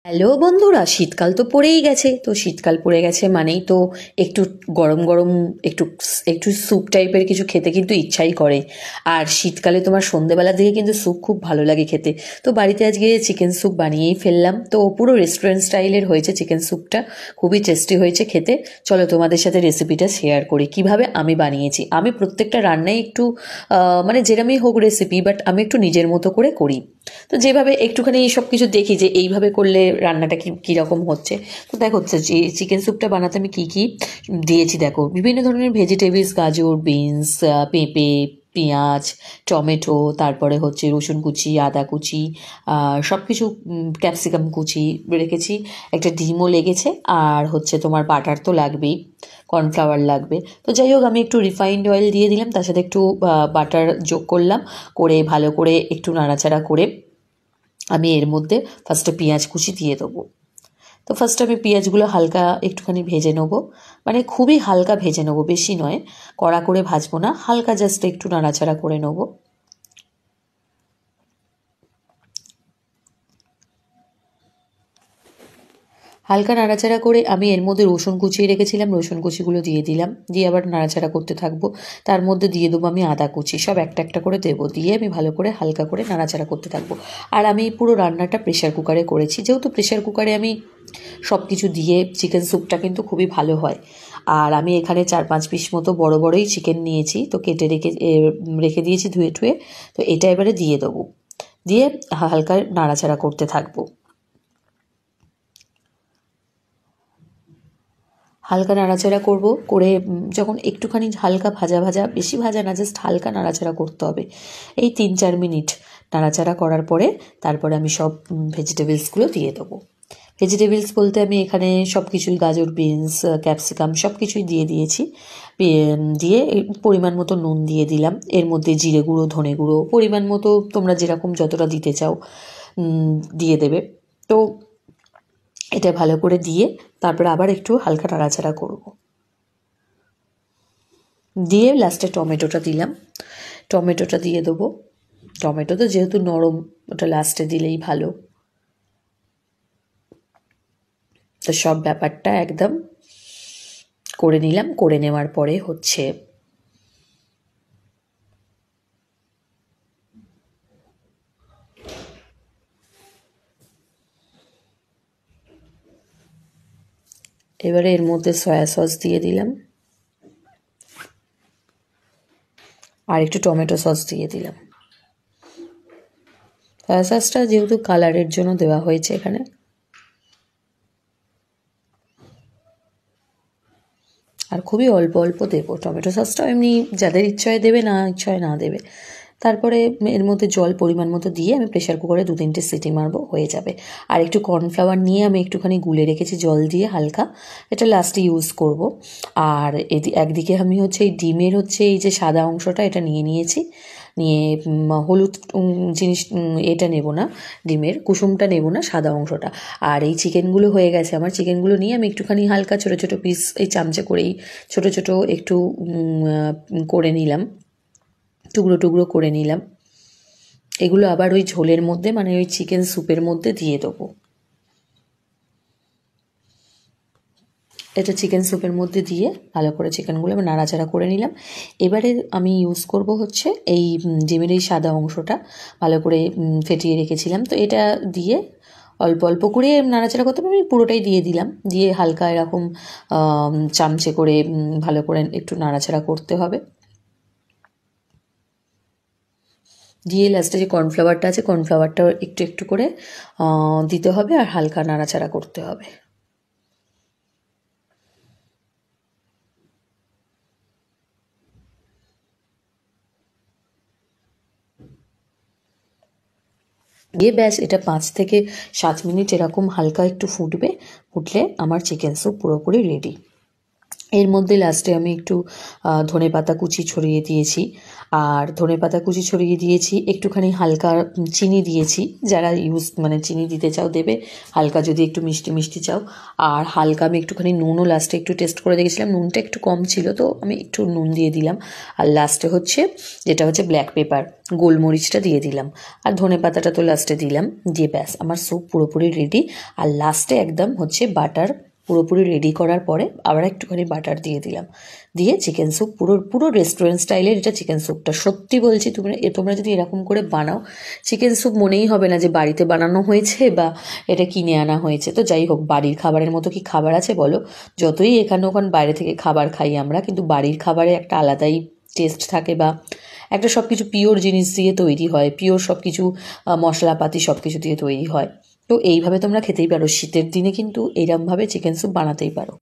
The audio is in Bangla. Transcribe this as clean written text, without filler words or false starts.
হ্যালো বন্ধুরা, শীতকাল তো পড়েই গেছে। তো শীতকাল পড়ে গেছে মানেই তো একটু গরম গরম একটু একটু স্যুপ টাইপের কিছু খেতে কিন্তু ইচ্ছাই করে। আর শীতকালে তোমার সন্ধেবেলার দিকে কিন্তু স্যুপ খুব ভালো লাগে খেতে। তো বাড়িতে আজকে চিকেন স্যুপ বানিয়েই ফেললাম। তো পুরো রেস্টুরেন্ট স্টাইলের হয়েছে চিকেন স্যুপটা, খুবই টেস্টি হয়েছে খেতে। চলো তোমাদের সাথে রেসিপিটা শেয়ার করি কিভাবে আমি বানিয়েছি। আমি প্রত্যেকটা রান্নায় একটু মানে যেরমই হোক রেসিপি, বাট আমি একটু নিজের মতো করে করি। তো যেভাবে একটুখানি সব কিছু দেখি যে এইভাবে করলে রান্নাটা কীরকম হচ্ছে। তো দেখো হচ্ছে যে চিকেন স্যুপটা বানাতে আমি কী কী দিয়েছি দেখো। বিভিন্ন ধরনের ভেজিটেবলস, গাজর, বিনস, পেঁপে, পেঁয়াজ, টমেটো, তারপরে হচ্ছে রসুন কুচি, আদা কুচি, সব কিছু, ক্যাপসিকাম কুচি রেখেছি। একটা ডিমও লেগেছে। আর হচ্ছে তোমার বাটার তো লাগবেই, কর্নফ্লাওয়ার লাগবে। তো যাই হোক, আমি একটু রিফাইন্ড অয়েল দিয়ে দিলাম, তার সাথে একটু বাটার যোগ করলাম, করে ভালো করে একটু নাড়াচাড়া করে আমি এর মধ্যে ফার্স্টে পেঁয়াজ কুচি দিয়ে দেবো। তো ফার্স্টে আমি পেঁয়াজগুলো হালকা একটুখানি ভেজে নেবো, মানে খুবই হালকা ভেজে নেবো, বেশি নয়, কড়া করে ভাজবো না, হালকা জাস্ট একটু নাড়াচাড়া করে নেবো। হালকা নাড়াচাড়া করে আমি এর মধ্যে রসুন কুচিয়ে রেখেছিলাম, রসুন কুচিগুলো দিয়ে দিলাম, দিয়ে আবার নাড়াচাড়া করতে থাকবো। তার মধ্যে দিয়ে দেবো আমি আদা কুচি, সব একটা একটা করে দেবো, দিয়ে আমি ভালো করে হালকা করে নাড়াচাড়া করতে থাকবো। আর আমি পুরো রান্নাটা প্রেশার কুকারে করেছি, যেহেতু প্রেশার কুকারে আমি সব কিছু দিয়ে চিকেন স্যুপটা কিন্তু খুবই ভালো হয়। আর আমি এখানে 4-5 পিস মতো বড় বড়ই চিকেন নিয়েছি, তো কেটে রেখে দিয়েছি ধুয়ে টুয়ে। তো এটা এবারে দিয়ে দেবো, দিয়ে হালকা নাড়াচাড়া করতে থাকবো। হালকা নাড়াচাড়া করব, করে যখন একটুখানি হালকা ভাজা ভাজা, বেশি ভাজা না, জাস্ট হালকা নাড়াচাড়া করতে হবে। এই 3-4 মিনিট নাড়াচাড়া করার পরে তারপরে আমি সব ভেজিটেবলসগুলো দিয়ে দেবো। ভেজিটেবলস বলতে আমি এখানে সব কিছুই, গাজর, বিনস, ক্যাপসিকাম সব কিছুই দিয়ে দিয়েছি। দিয়ে পরিমাণ মতো নুন দিয়ে দিলাম, এর মধ্যে জিরে গুঁড়ো, ধনে গুঁড়ো পরিমাণ মতো তোমরা যেরকম যতটা দিতে চাও দিয়ে দেবে। তো এটা ভালো করে দিয়ে তারপরে আবার একটু হালকা নাড়াচাড়া করব, দিয়ে লাস্টে টমেটোটা দিলাম, টমেটোটা দিয়ে দেবো। টমেটো তো যেহেতু নরম, ওটা লাস্টে দিলেই ভালো। তো সব ব্যাপারটা একদম করে নিলাম, করে নেওয়ার পরে হচ্ছে এবারে এর মধ্যে সয়া সস দিয়ে দিলাম, আর একটু টমেটো সস দিয়ে দিলাম। সয়া সসটা যেহেতু কালারের জন্য দেওয়া হয়েছে এখানে। আর খুবই অল্প অল্প দেবো, টমেটো সসটাও এমনি যাদের ইচ্ছা হয় দেবে, না ইচ্ছা হয় না দেবে। তারপরে এর মধ্যে জল পরিমাণ মতো দিয়ে আমি প্রেশার কুকারে 2-3টে সিটি মারবো, হয়ে যাবে। আর একটু কর্নফ্লাওয়ার নিয়ে আমি একটুখানি গুলে রেখেছি জল দিয়ে হালকা, এটা লাস্টে ইউজ করব। আর একদিকে আমি হচ্ছে এই ডিমের হচ্ছে এই যে সাদা অংশটা এটা নিয়ে নিয়েছি, নিয়ে হলুদ জিনিস এটা নেব না, ডিমের কুসুমটা নেব না, সাদা অংশটা। আর এই চিকেনগুলো হয়ে গেছে আমার, চিকেনগুলো নিয়ে আমি একটুখানি হালকা ছোটো ছোটো পিস এই চামচে করেই ছোটো ছোটো একটু করে নিলাম, টুকরো টুকরো করে নিলাম। এগুলো আবার ওই ঝোলের মধ্যে, মানে ওই চিকেন স্যুপের মধ্যে দিয়ে দেবো। এটা চিকেন স্যুপের মধ্যে দিয়ে ভালো করে চিকেনগুলো আমি নাড়াচাড়া করে নিলাম। এবারে আমি ইউজ করব হচ্ছে এই ডিমের এই সাদা অংশটা, ভালো করে ফেটিয়ে রেখেছিলাম। তো এটা দিয়ে অল্প অল্প করে নাড়াচাড়া করতে হবে, আমি পুরোটাই দিয়ে দিলাম, দিয়ে হালকা এরকম চামচে করে ভালো করে একটু নাড়াচাড়া করতে হবে। দিয়ে লাস্টে যে কর্নফ্লাওয়ারটা আছে, কর্নফ্লাওয়ারটাও একটু একটু করে দিতে হবে, আর হালকা নাড়াচাড়া করতে হবে। দিয়ে ব্যাস, এটা 5 থেকে 7 মিনিট এরকম হালকা একটু ফুটবে, ফুটলে আমার চিকেন স্যুপ পুরোপুরি রেডি। এর মধ্যে লাস্টে আমি একটু ধনেপাতা কুচি ছড়িয়ে দিয়েছি, আর ধনেপাতা কুচি ছড়িয়ে দিয়েছি, একটুখানি হালকা চিনি দিয়েছি, যারা মানে চিনি দিতে চাও দেবে, হালকা যদি একটু মিষ্টি মিষ্টি চাও। আর হালকা আমি একটুখানি নুনও লাস্টে একটু টেস্ট করে দেখেছিলাম, নুনটা একটু কম ছিল তো আমি একটু নুন দিয়ে দিলাম। আর লাস্টে হচ্ছে যেটা হচ্ছে ব্ল্যাক পেপার, গোলমরিচটা দিয়ে দিলাম, আর ধনেপাতাটা তো লাস্টে দিলাম, দিয়ে ব্যাস আমার স্যুপ পুরোপুরি রেডি। আর লাস্টে একদম হচ্ছে বাটার পুরোপুরি রেডি করার পরে আবার একটুখানি বাটার দিয়ে দিলাম, দিয়ে চিকেন স্যুপ পুরো পুরো রেস্টুরেন্ট স্টাইলের এটা চিকেন স্যুপটা। সত্যি বলছি তোমরা যদি এরকম করে বানাও, চিকেন স্যুপ মনেই হবে না যে বাড়িতে বানানো হয়েছে বা এটা কিনে আনা হয়েছে। তো যাই হোক, বাড়ির খাবারের মতো কি খাবার আছে বলো? যতই এখানে ওখানে বাইরে থেকে খাবার খাই আমরা, কিন্তু বাড়ির খাবারে একটা আলাদাই টেস্ট থাকে, বা একটা সব কিছু পিওর জিনিস দিয়ে তৈরি হয়, পিওর সব কিছু মশলাপাতি সব কিছু দিয়ে তৈরি হয়। তো এইভাবে তোমরা খেতেই পারো, শীতের দিনে কিন্তু এইরকমভাবে চিকেন স্যুপ বানাতেই পারো।